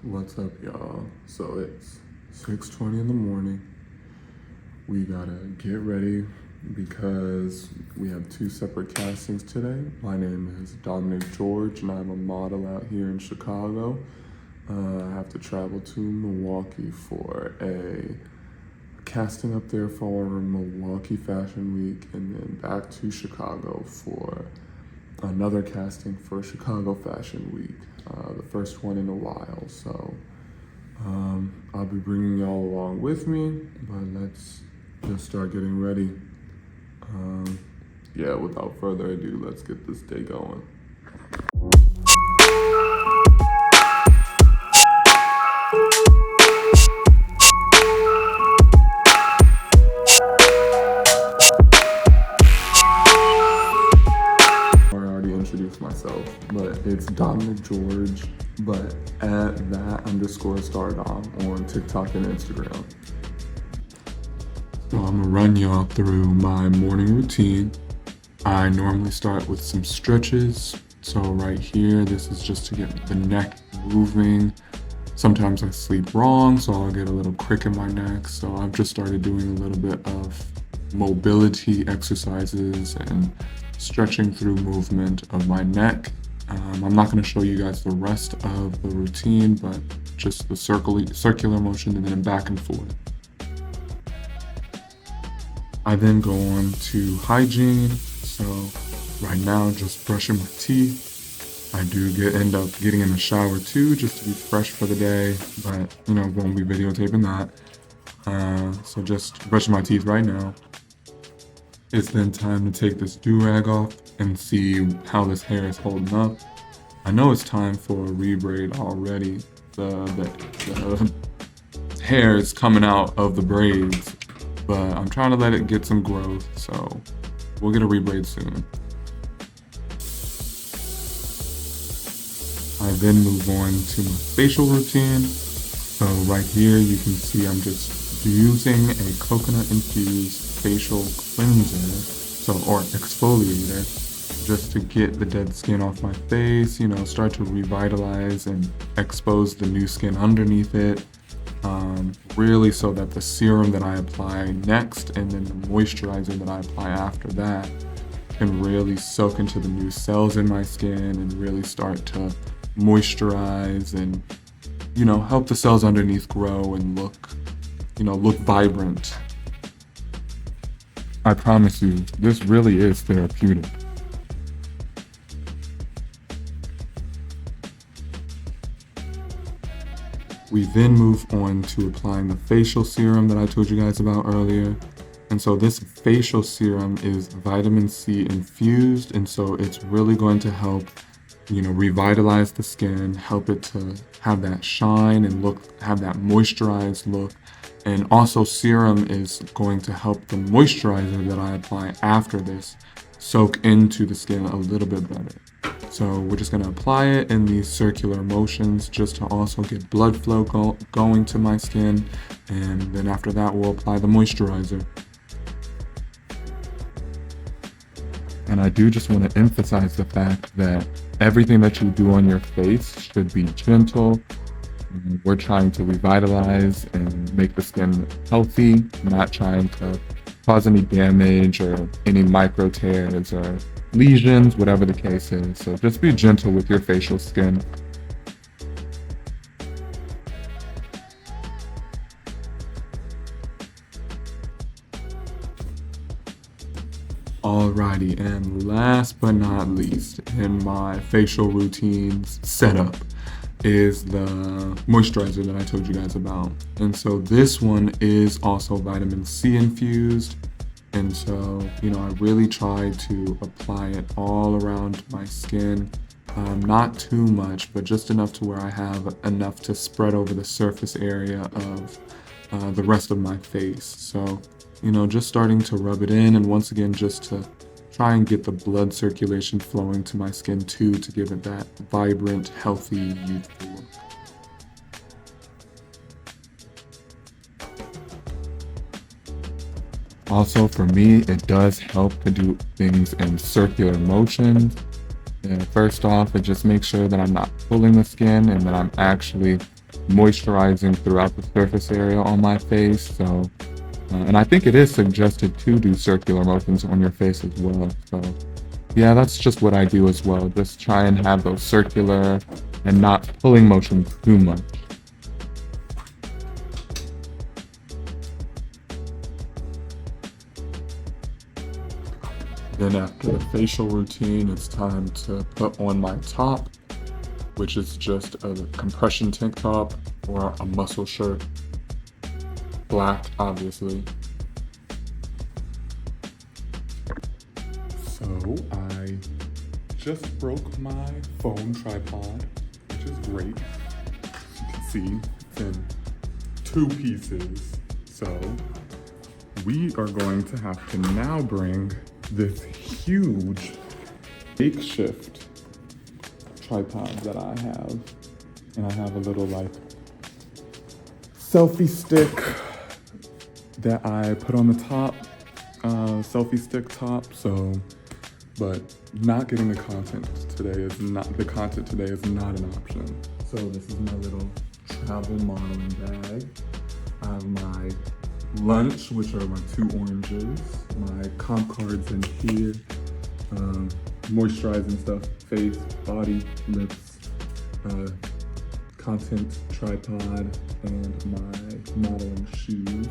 What's up, y'all? So it's 6:20 in the morning. We gotta get ready because we have two separate castings today. My name is Dominic George, and I'm a model out here in Chicago. I have to travel to Milwaukee for a casting up there for Milwaukee Fashion Week, and then back to Chicago for another casting for Chicago Fashion Week, the first one in a while. So I'll be bringing y'all along with me, but let's just start getting ready. Yeah, without further ado, let's get this day going. Myself, but it's Dominic George, but at that _ star dom on TikTok and Instagram. So I'm gonna run y'all through my morning routine. I normally start with some stretches. So right here, this is just to get the neck moving. Sometimes I sleep wrong, so I'll get a little crick in my neck. So I've just started doing a little bit of mobility exercises and stretching through movement of my neck. I'm not going to show you guys the rest of the routine, but just the circular motion and then back and forth. I then go on to hygiene. So right now, just brushing my teeth. I do end up getting in the shower too, just to be fresh for the day, but won't be videotaping that. So just brushing my teeth right now. It's then time to take this do-rag off and see how this hair is holding up. I know it's time for a rebraid already. The hair is coming out of the braids, but I'm trying to let it get some growth, so we'll get a rebraid soon. I then move on to my facial routine. So right here you can see I'm just using a coconut infused facial cleanser, or exfoliator, just to get the dead skin off my face, start to revitalize and expose the new skin underneath it, really so that the serum that I apply next and then the moisturizer that I apply after that can really soak into the new cells in my skin and really start to moisturize and help the cells underneath grow and look vibrant. I promise you, this really is therapeutic. We then move on to applying the facial serum that I told you guys about earlier. And so this facial serum is vitamin C infused, and so it's really going to help revitalize the skin, help it to have that shine and have that moisturized look. And also serum is going to help the moisturizer that I apply after this soak into the skin a little bit better. So we're just going to apply it in these circular motions just to also get blood flow going to my skin. And then after that, we'll apply the moisturizer. And I do just want to emphasize the fact that everything that you do on your face should be gentle. We're trying to revitalize and make the skin healthy, not trying to cause any damage or any micro tears or lesions, whatever the case is. So just be gentle with your facial skin. Alrighty, and last but not least in my facial routines setup is the moisturizer that I told you guys about. And so this one is also vitamin C infused. And so, I really try to apply it all around my skin. Not too much, but just enough to where I have enough to spread over the surface area of the rest of my face. So, just starting to rub it in, and once again, just to try and get the blood circulation flowing to my skin too, to give it that vibrant, healthy, youthful look. Also, for me, it does help to do things in circular motions. And first off, it just makes sure that I'm not pulling the skin and that I'm actually moisturizing throughout the surface area on my face. So, and I think it is suggested to do circular motions on your face as well. So, yeah, that's just what I do as well. Just try and have those circular and not pulling motions too much. Then after the facial routine, it's time to put on my top, which is just a compression tank top or a muscle shirt. Black, obviously. So I just broke my phone tripod, which is great. As you can see, it's in 2 pieces. So we are going to have to now bring this huge makeshift tripod that I have. And I have a little like selfie stick that I put on the top, selfie stick top. So, but not getting the content today is not an option. So this is my little travel modeling bag. I have my lunch, which are my 2 oranges, my comp cards in here, moisturizing stuff, face, body, lips, content tripod, and my modeling shoes.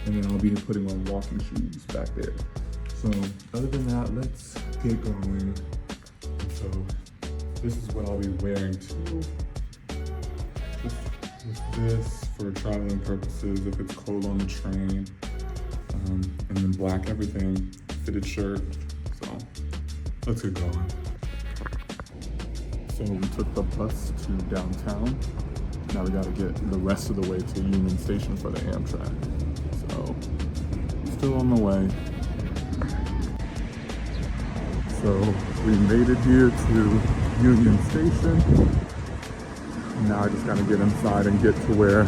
And then I'll be putting on walking shoes back there. So other than that, let's get going. So this is what I'll be wearing too. Just this for traveling purposes if it's cold on the train. And then black everything, fitted shirt. So let's get going. So we took the bus to downtown. Now we gotta get the rest of the way to Union Station for the Amtrak. So still on the way. So we made it here to Union Station. Now I just gotta get inside and get to where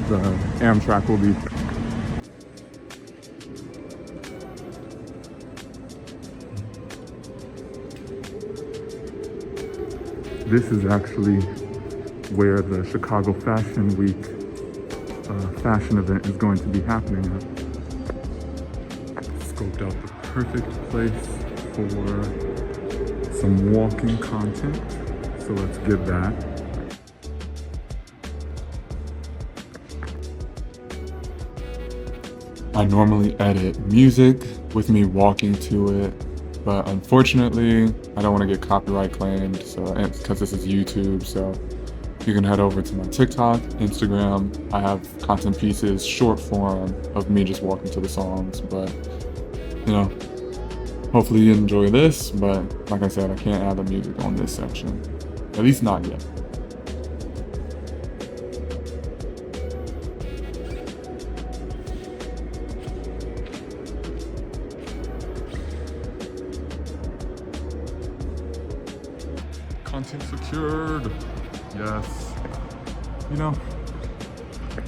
the Amtrak will be. This is actually where the Chicago Fashion Week fashion event is going to be happening at. Scoped out the perfect place for some walking content. So let's get that. I normally edit music with me walking to it, but unfortunately, I don't want to get copyright claimed, so because this is YouTube, so you can head over to my TikTok, Instagram. I have content pieces, short form of me just walking to the songs, but you know, hopefully you enjoy this, but like I said, I can't add the music on this section, at least not yet. Content secured. Yes. You know,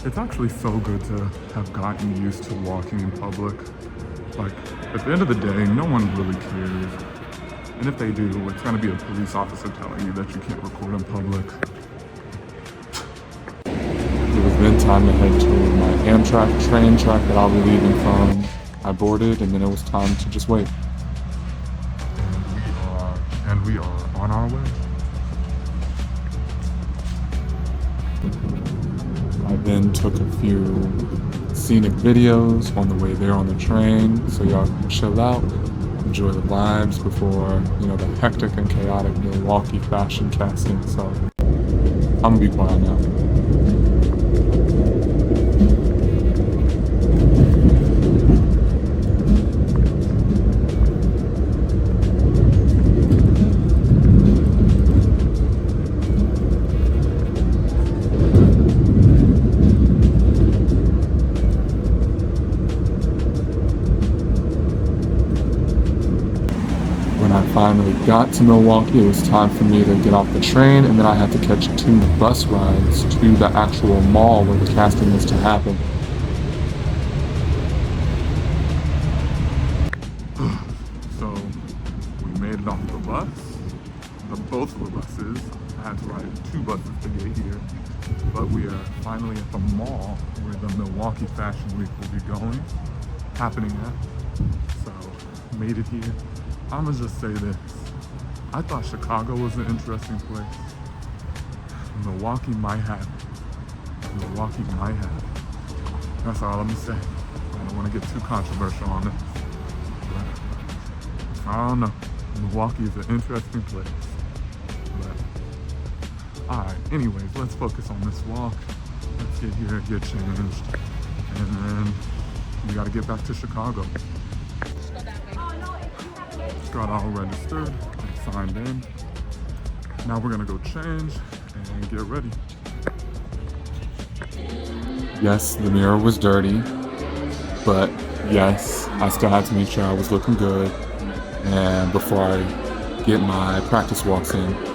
it's actually so good to have gotten used to walking in public. Like, at the end of the day, no one really cares. And if they do, it's gonna be a police officer telling you that you can't record in public. It was then time to head to my Amtrak train track that I'll be leaving from. I boarded, and then it was time to just wait. And we are on our way. I then took a few scenic videos on the way there on the train, so y'all can chill out, enjoy the vibes before, you know, the hectic and chaotic Milwaukee fashion casting. So I'm gonna be quiet now. Finally got to Milwaukee. It was time for me to get off the train, and then I had to catch 2 bus rides to the actual mall where the casting is to happen. So we made it off the bus, both of the buses. I had to ride 2 buses to get here. but we are finally at the mall where the Milwaukee Fashion Week will be happening at. So, made it here. I'm gonna just say this. I thought Chicago was an interesting place. Milwaukee might have it. Milwaukee might have it. That's all I'm gonna say. I don't want to get too controversial on this. But I don't know. Milwaukee is an interesting place. But alright, anyways, let's focus on this walk. Let's get here, get changed. And then we gotta get back to Chicago. Got all registered and signed in. Now we're gonna go change and get ready. Yes, the mirror was dirty, but yes, I still had to make sure I was looking good and before I get my practice walks in. We're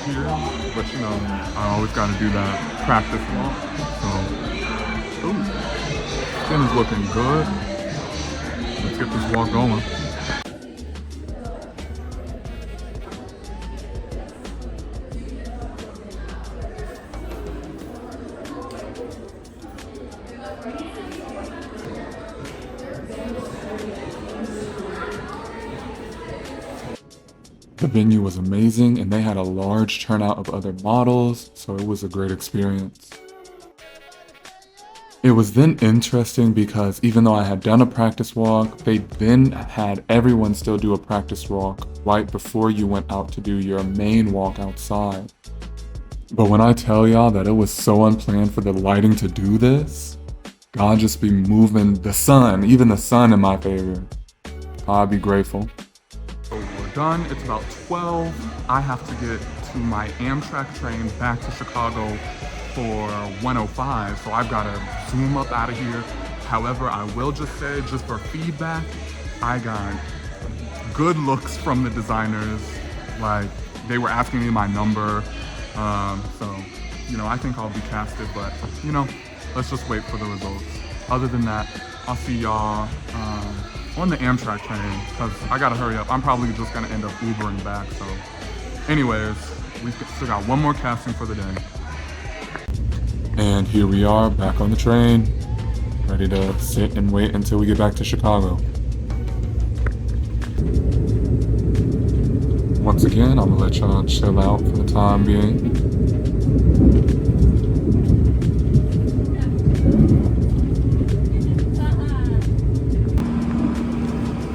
here, but you know, I always gotta do that practice walk. So, ooh, skin is looking good. Let's get this walk going. The venue was amazing and they had a large turnout of other models, so it was a great experience. It was then interesting because even though I had done a practice walk, they then had everyone still do a practice walk right before you went out to do your main walk outside. But when I tell y'all that it was so unplanned for the lighting to do this, God just be moving the sun, even the sun in my favor. I'd be grateful. So we're done, it's about 12. I have to get to my Amtrak train back to Chicago for 1:05, so I've gotta zoom up out of here. However, I will just say, just for feedback, I got good looks from the designers. Like, they were asking me my number. So, you know, I think I'll be casted, but, you know, let's just wait for the results. Other than that, I'll see y'all on the Amtrak train, because I gotta hurry up. I'm probably just gonna end up Ubering back, so. Anyways, we still got one more casting for the day. And here we are, back on the train, ready to sit and wait until we get back to Chicago. Once again, I'm gonna let y'all chill out for the time being.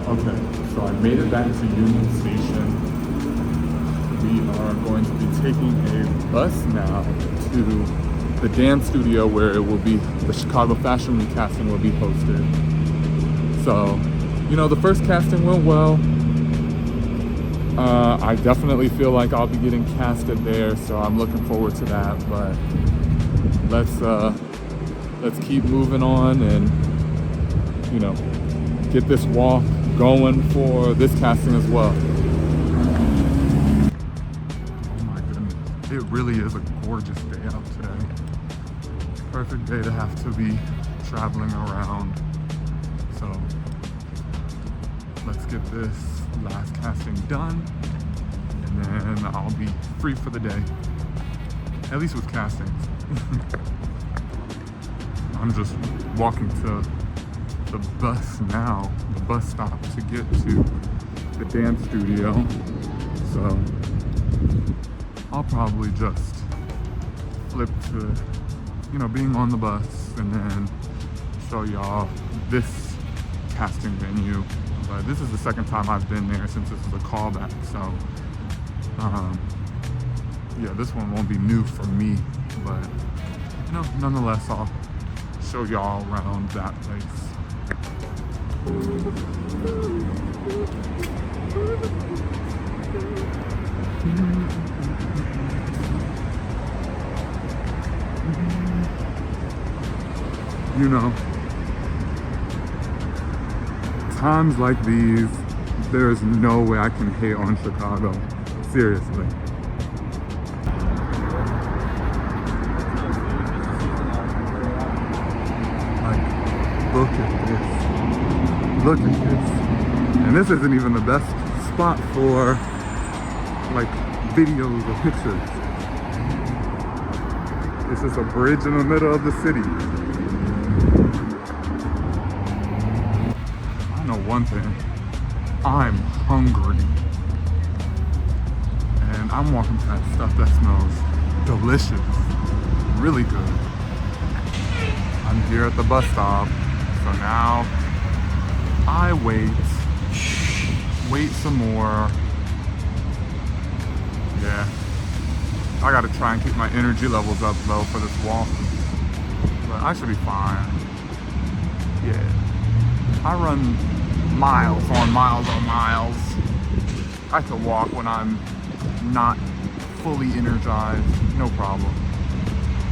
Okay, so I made it back to Union Station. We are going to be taking a bus now to the dance studio where it will be, the Chicago Fashion Week casting will be hosted. So, you know, the first casting went well. I definitely feel like I'll be getting casted there, so I'm looking forward to that. But let's keep moving on and, you know, get this walk going for this casting as well. Oh my goodness, it really is a gorgeous day out today. Perfect day to have to be traveling around. So let's get this last casting done and then I'll be free for the day. At least with castings. I'm just walking to the bus now, the bus stop to get to the dance studio. So I'll probably just flip to, you know, being on the bus and then show y'all this casting venue. But this is the second time I've been there since this is a callback, so yeah, this one won't be new for me, but you know, nonetheless, I'll show y'all around that place. You know, times like these, there is no way I can hate on Chicago. Seriously. Like, look at this. Look at this. And this isn't even the best spot for, like, videos or pictures. It's just a bridge in the middle of the city. I know one thing. I'm hungry. And I'm walking past stuff that smells delicious. Really good. I'm here at the bus stop. So now I wait some more. Yeah. I gotta try and keep my energy levels up though for this walk. But I should be fine. Yeah. I run miles on miles on miles. I can walk when I'm not fully energized. No problem.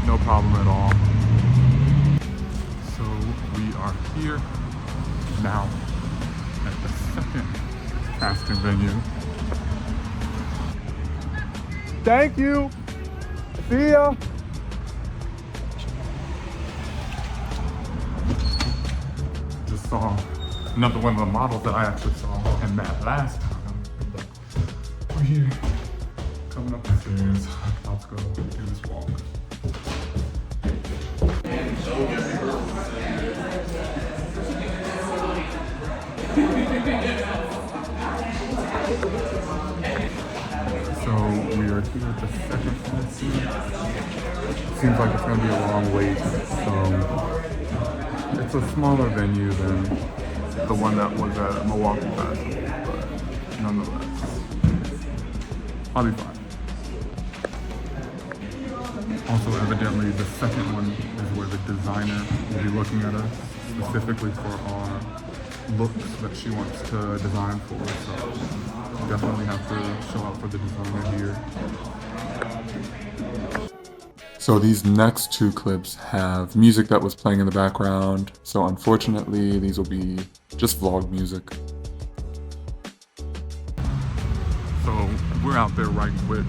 No problem at all. So we are here now at the second casting venue. Thank you. See ya. Just saw another one of the models that I actually saw in that last time. But we're here, coming up the stairs. Let's go do this walk. So we are here at the second casting. Seems like it's gonna be a long wait. So it's a smaller venue than the one that was at Milwaukee Festival, but nonetheless, I'll be fine. Also, evidently, the second one is where the designer will be looking at us specifically for our looks that she wants to design for. So definitely have to show up for the designer here. So these next two clips have music that was playing in the background. So unfortunately, these will be just vlog music. So we're out there right quick.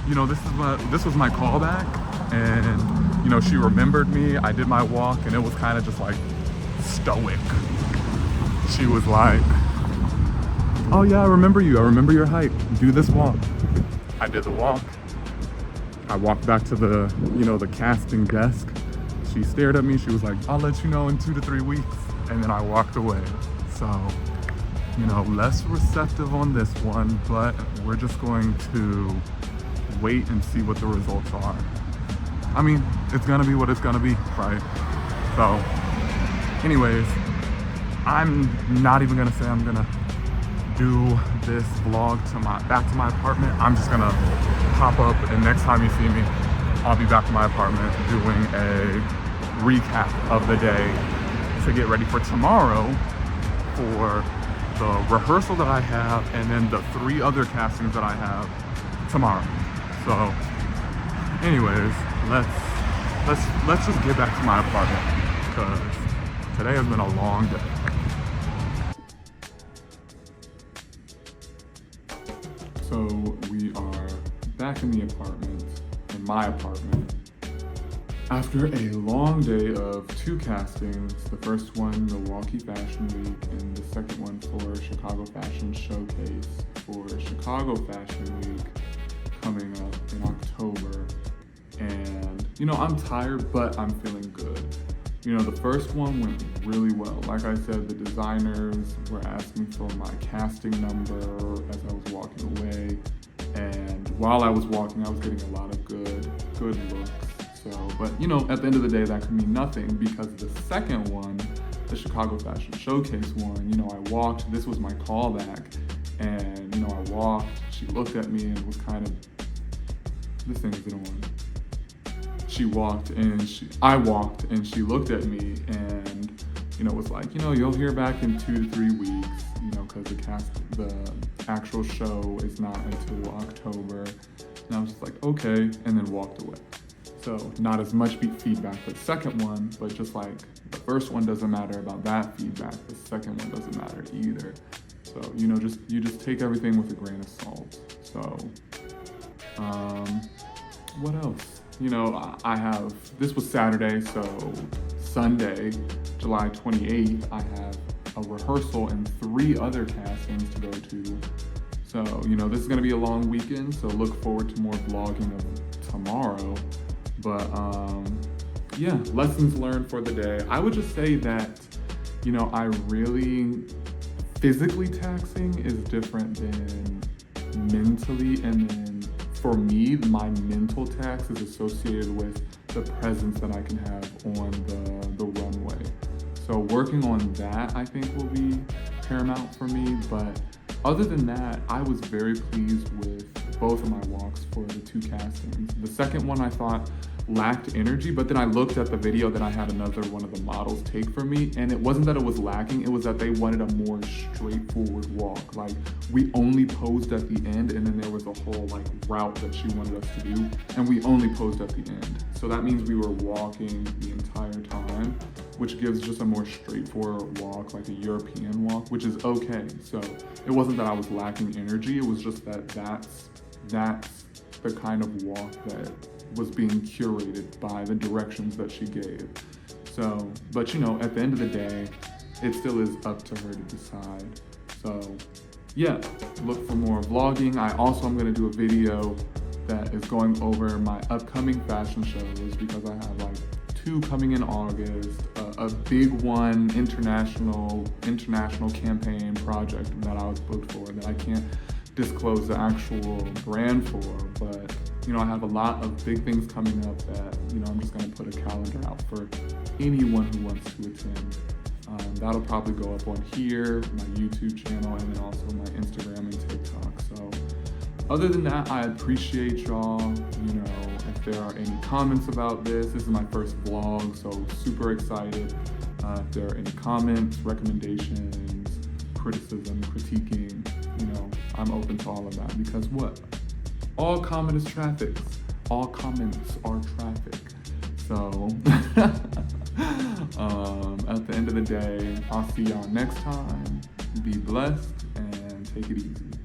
You know, this was my callback, and you know, she remembered me. I did my walk, and it was kind of just like stoic. She was like, "Oh yeah, I remember you. I remember your height. Do this walk." I did the walk. I walked back to the, you know, the casting desk. She stared at me. She was like, "I'll let you know in 2 to 3 weeks." And then I walked away. So, you know, less receptive on this one, but we're just going to wait and see what the results are. I mean, it's gonna be what it's gonna be, right? So, anyways, I'm not even gonna say I'm gonna do this vlog back to my apartment. I'm just gonna pop up, and next time you see me, I'll be back to my apartment doing a recap of the day to get ready for tomorrow for the rehearsal that I have, and then the 3 other castings that I have tomorrow. So anyways, let's just get back to my apartment, because today has been a long day. So we are back in the apartment, in my apartment, after a long day of 2 castings. The first one, Milwaukee Fashion Week, and the second one for Chicago Fashion Showcase for Chicago Fashion Week coming up in October. And, you know, I'm tired, but I'm feeling good. You know, the first one went really well. Like I said, the designers were asking for my casting number as I was walking away. And while I was walking, I was getting a lot of good looks. So, but you know, at the end of the day, that could mean nothing, because the second one, the Chicago Fashion Showcase one, you know, I walked, this was my callback, and you know, I walked, she looked at me and was kind of, this thing isn't on. I walked and she looked at me and, you know, was like, you know, you'll hear back in 2 to 3 weeks, you know, because the actual show is not until October. And I was just like, okay, and then walked away. So not as much feedback for the second one, but just like the first one doesn't matter about that feedback, the second one doesn't matter either. So, you know, you just take everything with a grain of salt. So, what else? You know, this was Saturday, so Sunday, July 28th, I have a rehearsal and 3 other castings to go to. So, you know, this is gonna be a long weekend, so look forward to more vlogging of tomorrow. But yeah, lessons learned for the day. I would just say that, I really, physically taxing is different than mentally. And then for me, my mental tax is associated with the presence that I can have on the runway. So working on that, I think, will be paramount for me. But other than that, I was very pleased with both of my walks for the 2 castings. The second one I thought lacked energy, but then I looked at the video that I had another one of the models take for me, and it wasn't that it was lacking, it was that they wanted a more straightforward walk. Like, we only posed at the end, and then there was a whole route that she wanted us to do, and we only posed at the end. So that means we were walking the entire time, which gives just a more straightforward walk, like a European walk, which is okay. So it wasn't that I was lacking energy, it was just that that's the kind of walk that was being curated by the directions that she gave. So, but at the end of the day, it still is up to her to decide. So yeah, look for more vlogging. I also am gonna do a video that is going over my upcoming fashion shows, because I have 2 coming in August, a big one, international campaign project that I was booked for that I can't disclose the actual brand for, but I have a lot of big things coming up that I'm just going to put a calendar out for anyone who wants to attend. That'll probably go up on here, my YouTube channel, and then also my Instagram and TikTok. So other than that, I appreciate y'all. If there are any comments about this is my first vlog, so super excited. If there are any comments, recommendations, criticism, critiquing, I'm open to all of that, because what? All comment is traffic. All comments are traffic. So at the end of the day, I'll see y'all next time. Be blessed and take it easy.